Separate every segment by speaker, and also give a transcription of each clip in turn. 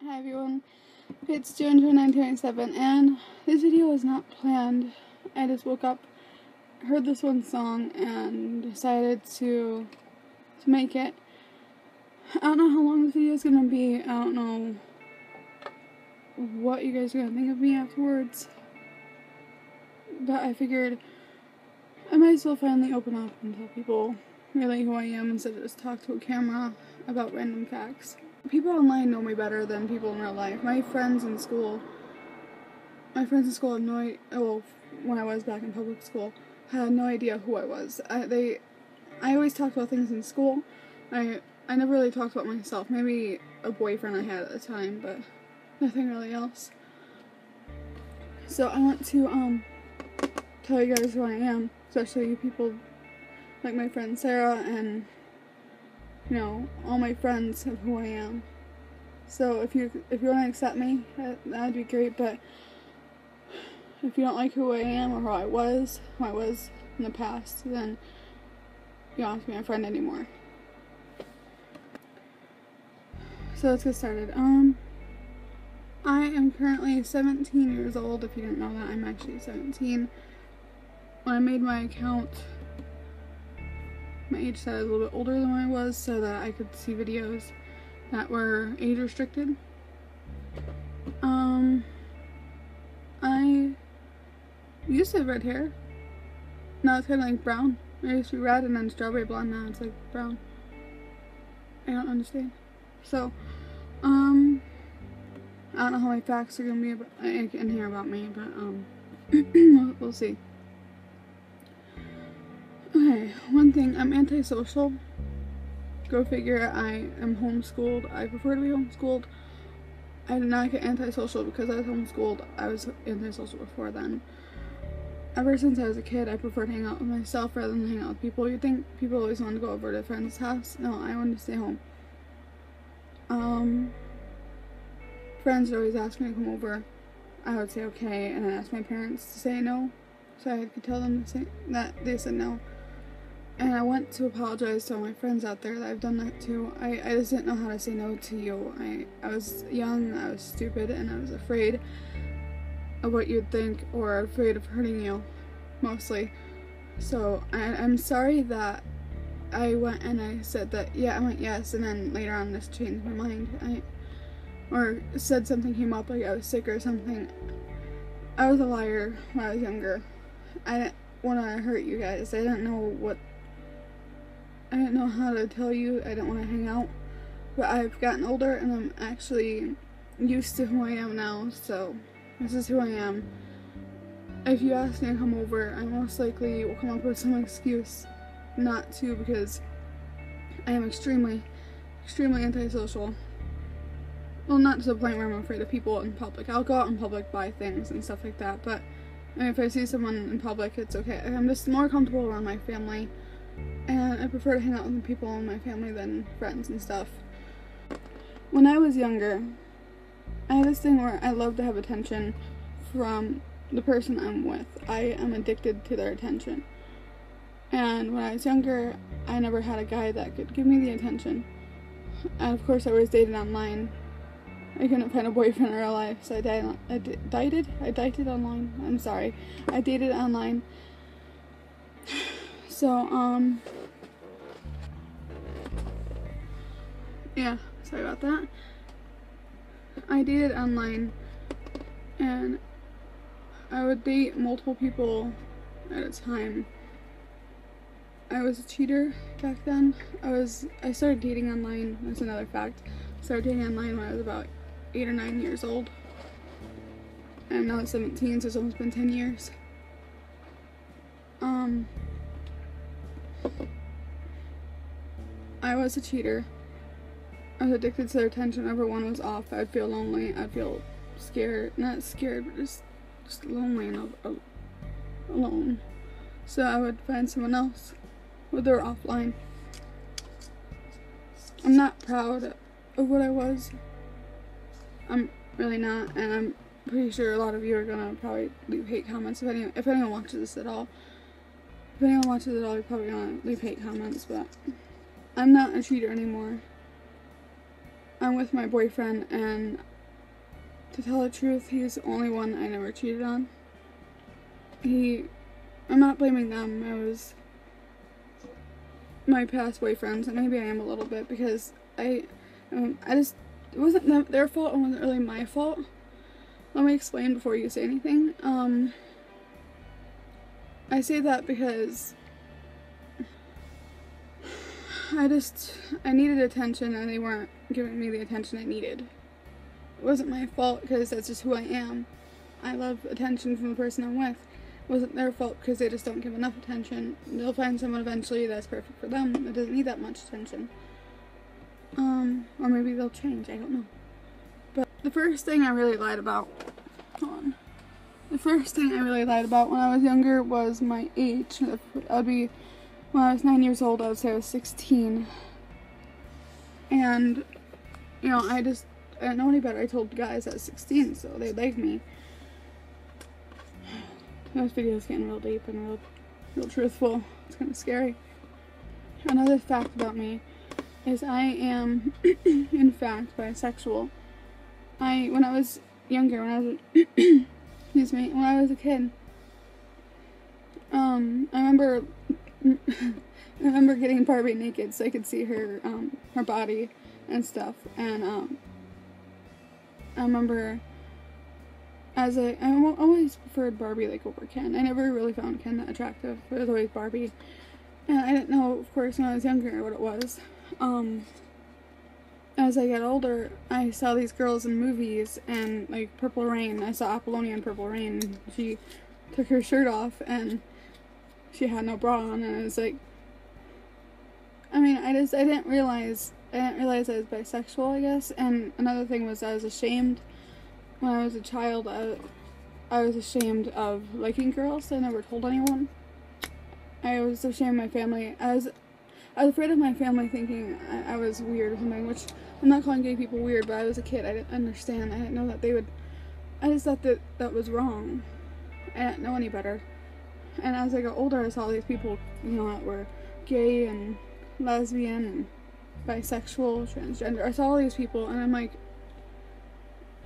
Speaker 1: Hi everyone, it's June 1927 and this video was not planned. I just woke up, heard this one song, and decided to make it. I don't know how long this video is going to be. I don't know what you guys are going to think of me afterwards. But I figured I might as well finally open up and tell people really who I am instead of just talk to a camera about random facts. People online know me better than people in real life. My friends in school have no idea, well, when I was back in public school, had no idea who I was. I always talked about things in school. I never really talked about myself. Maybe a boyfriend I had at the time, but nothing really else. So I want to tell you guys who I am, especially you people like my friend Sarah and, you know, all my friends of who I am. So if you want to accept me, that'd be great. But if you don't like who I am or who I was in the past, then you don't have to be my friend anymore. So let's get started. I am currently 17 years old. If you didn't know that, I'm actually 17. When I made my account, my age said I was a little bit older than I was so that I could see videos that were age restricted. I used to have red hair. Now it's kind of like brown. It used to be red and then strawberry blonde. Now it's like brown. I don't understand. So, I don't know how many facts are gonna be in here about me, but we'll see. Okay, one thing, I'm antisocial. Go figure, I am homeschooled. I prefer to be homeschooled. I did not get antisocial because I was homeschooled. I was antisocial before then. Ever since I was a kid, I preferred hanging out with myself rather than hanging out with people. You'd think people always want to go over to a friend's house. No, I wanted to stay home. Friends would always ask me to come over. I would say okay, and then ask my parents to say no, so I could tell them to say that they said no. And I went to apologize to all my friends out there that I've done that to. I just didn't know how to say no to you. I was young, I was stupid, and I was afraid of what you'd think, or afraid of hurting you, mostly. So I'm sorry that I went and I said that, yeah, I went yes, and then later on just changed my mind. Or said something came up like I was sick or something. I was a liar when I was younger. I didn't want to hurt you guys. I didn't know how to tell you. I didn't want to hang out. But I've gotten older and I'm actually used to who I am now. So this is who I am. If you ask me to come over, I most likely will come up with some excuse not to, because I am extremely, extremely antisocial. Well, not to the point where I'm afraid of people in public. I'll go out in public, buy things and stuff like that, but I mean, if I see someone in public, it's okay. I'm just more comfortable around my family, and I prefer to hang out with people in my family than friends and stuff. When I was younger, I had this thing where I love to have attention from the person I'm with. I am addicted to their attention. And when I was younger, I never had a guy that could give me the attention. And of course, I always dated online. I couldn't find a boyfriend in real life, so I dated online. I'm sorry. I dated online. So, yeah, sorry about that. I dated online, and I would date multiple people at a time. I was a cheater back then. I started dating online, that's another fact. I started dating online when I was about 8 or 9 years old. I'm now 17, so it's almost been 10 years. I was a cheater. I was addicted to their attention. Whenever one was off, I'd feel lonely. I'd feel scared. Not scared, but just lonely and alone. So I would find someone else, whether offline. I'm not proud of what I was. I'm really not, and I'm pretty sure a lot of you are gonna probably leave hate comments if anyone watches this at all. If anyone watches it at all, you're probably gonna leave hate comments, but I'm not a cheater anymore. I'm with my boyfriend, and to tell the truth, he's the only one I never cheated on. I'm not blaming them, it was my past boyfriends, and maybe I am a little bit, because it wasn't their fault, it wasn't really my fault. Let me explain before you say anything. I say that because I needed attention, and they weren't giving me the attention I needed. It wasn't my fault, because that's just who I am. I love attention from the person I'm with. It wasn't their fault, because they just don't give enough attention. They'll find someone eventually that's perfect for them that doesn't need that much attention. Or maybe they'll change, I don't know. But the first thing I really lied about, the first thing I really lied about when I was younger was my age. That would be when I was 9 years old. I would say I was 16. And, you know, I didn't know any better. I told guys I was 16, so they liked me. This video is getting real deep and real truthful. It's kind of scary. Another fact about me is I am, in fact, bisexual. When I was younger, when I was excuse me, when I was a kid, I remember getting Barbie naked so I could see her body and stuff, and I remember I always preferred Barbie like over Ken. I never really found Ken that attractive. It was always Barbie, and I didn't know, of course, when I was younger what it was. As I got older, I saw these girls in movies, and like Purple Rain. I saw Apollonia in Purple Rain. She took her shirt off and she had no bra on, and I was like, I didn't realize I was bisexual, I guess. And another thing was I was ashamed when I was a child. I was ashamed of liking girls. I never told anyone. I was ashamed of my family. I was afraid of my family thinking I was weird or something, which I'm not calling gay people weird, but I was a kid. I didn't understand. I didn't know that they would. I just thought that was wrong. I didn't know any better. And as I got older, I saw these people, you know, that were gay and lesbian and bisexual, transgender. I saw all these people, and I'm like,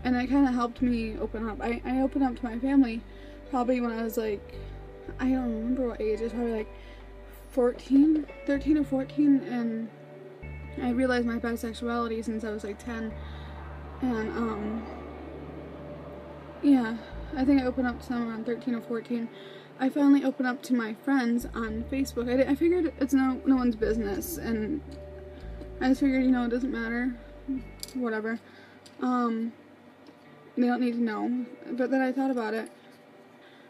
Speaker 1: and it kind of helped me open up. I opened up to my family probably when I was like, I don't remember what age. It was probably like 13 or 14, and I realized my bisexuality since I was like 10, and yeah, I think I opened up to them around 13 or 14. I finally opened up to my friends on Facebook. I figured it's no one's business, and I just figured, you know, it doesn't matter, whatever, they don't need to know. But then I thought about it.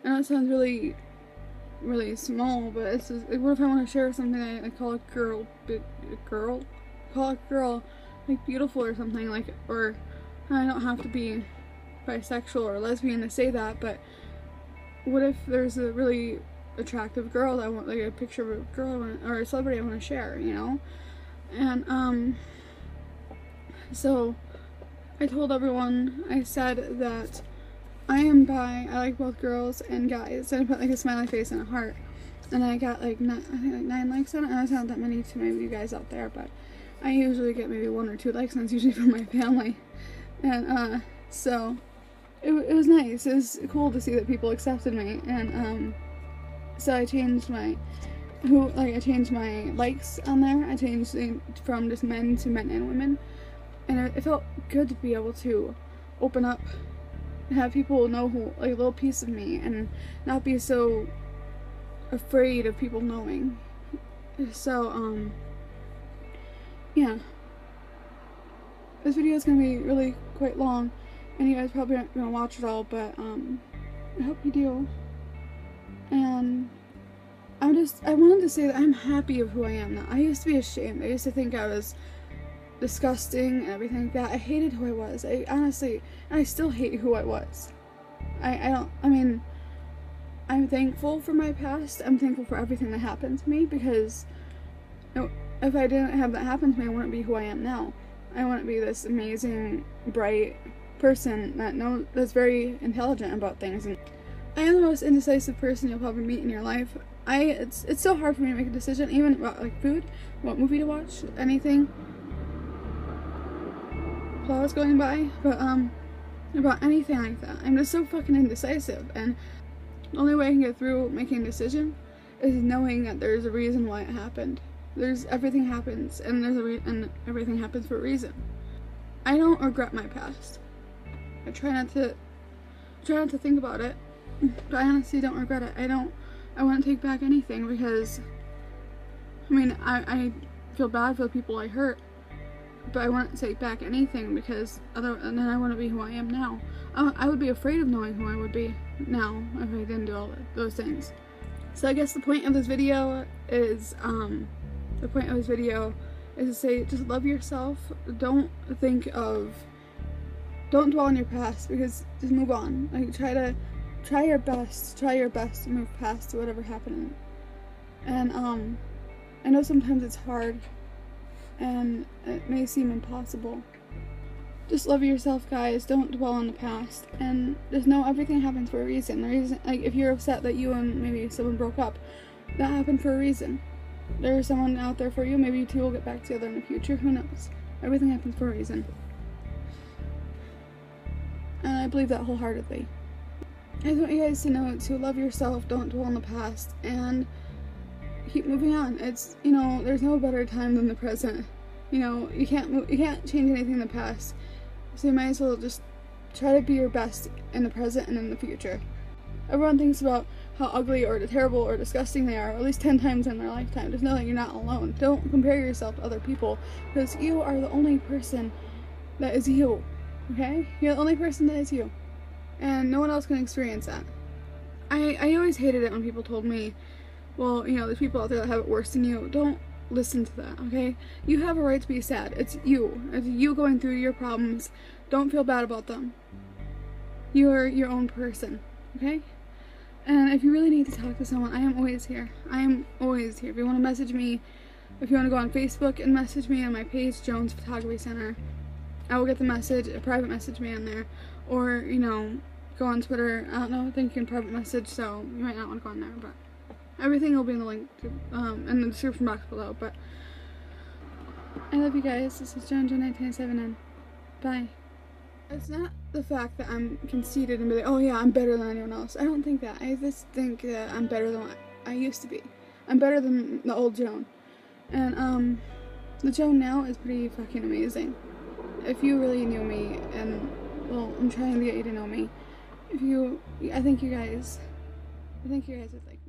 Speaker 1: I know it sounds really small, but it's just, what if I want to share something I call a girl, call a girl like beautiful or something, like, or I don't have to be bisexual or lesbian to say that, but what if there's a really attractive girl that I want, like a picture of a girl or a celebrity I want to share, you know? And so I told everyone, I said that I am bi, I like both girls and guys, and I put like a smiley face and a heart, and I got like 9 likes on it, and that's not that many to maybe you guys out there, but I usually get maybe 1 or 2 likes, and it's usually from my family, and so it was nice. It was cool to see that people accepted me, and so I changed my likes on there. I changed it from just men to men and women, and it felt good to be able to open up and have people know who, like, a little piece of me, and not be so afraid of people knowing. So yeah, this video is gonna be really quite long, and you guys probably aren't gonna watch it all, but I hope you do. And I wanted to say that I'm happy of who I am now. I used to be ashamed. I used to think I was disgusting and everything like that. I hated who I was. I still hate who I was. I'm thankful for my past. I'm thankful for everything that happened to me, because if I didn't have that happen to me, I wouldn't be who I am now. I wouldn't be this amazing, bright person that's very intelligent about things. And I am the most indecisive person you'll probably meet in your life. It's so hard for me to make a decision, even about like food, what movie to watch, anything. Applause going by, but about anything like that. I'm just so fucking indecisive, and the only way I can get through making a decision is knowing that there's a reason why it happened. Everything happens, and and everything happens for a reason. I don't regret my past. I try not to think about it, but I honestly don't regret it. I wouldn't take back anything, because I mean, I feel bad for the people I hurt, but I wouldn't take back anything, because then I wouldn't be who I am now. I would be afraid of knowing who I would be now if I didn't do all those things. So I guess the point of this video is to say, just love yourself. Don't dwell on your past, because just move on. Like, try your best to move past whatever happened. And I know sometimes it's hard and it may seem impossible. Just love yourself, guys. Don't dwell on the past, and just know everything happens for a reason. Like, if you're upset that you and maybe someone broke up, that happened for a reason. There's someone out there for you. Maybe you two will get back together in the future. Who knows? Everything happens for a reason. And I believe that wholeheartedly. I just want you guys to know to love yourself, don't dwell on the past, and keep moving on. It's, there's no better time than the present. You can't change anything in the past, so you might as well just try to be your best in the present and in the future. Everyone thinks about how ugly or terrible or disgusting they are at least 10 times in their lifetime. Just know that you're not alone. Don't compare yourself to other people, because you are the only person that is you, okay? You're the only person that is you, and no one else can experience that. I always hated it when people told me, well, there's people out there that have it worse than you. Don't listen to that, okay? You have a right to be sad. It's you going through your problems. Don't feel bad about them. You are your own person, okay? And if you really need to talk to someone, I am always here. I am always here. If you want to message me, if you want to go on Facebook and message me on my page, Jones Photography Center, I will get the message, private message me on there. Or, go on Twitter. I don't know, I think you can private message, so you might not want to go on there, but everything will be in the link in the description box below. But I love you guys. This is JonesJo1997, and bye. It's not the fact that I'm conceited and be like, oh yeah, I'm better than anyone else. I don't think that. I just think that I'm better than what I used to be. I'm better than the old Joan. And the Joan now is pretty fucking amazing. If you really knew me, and well, I'm trying to get you to know me. I think you guys would like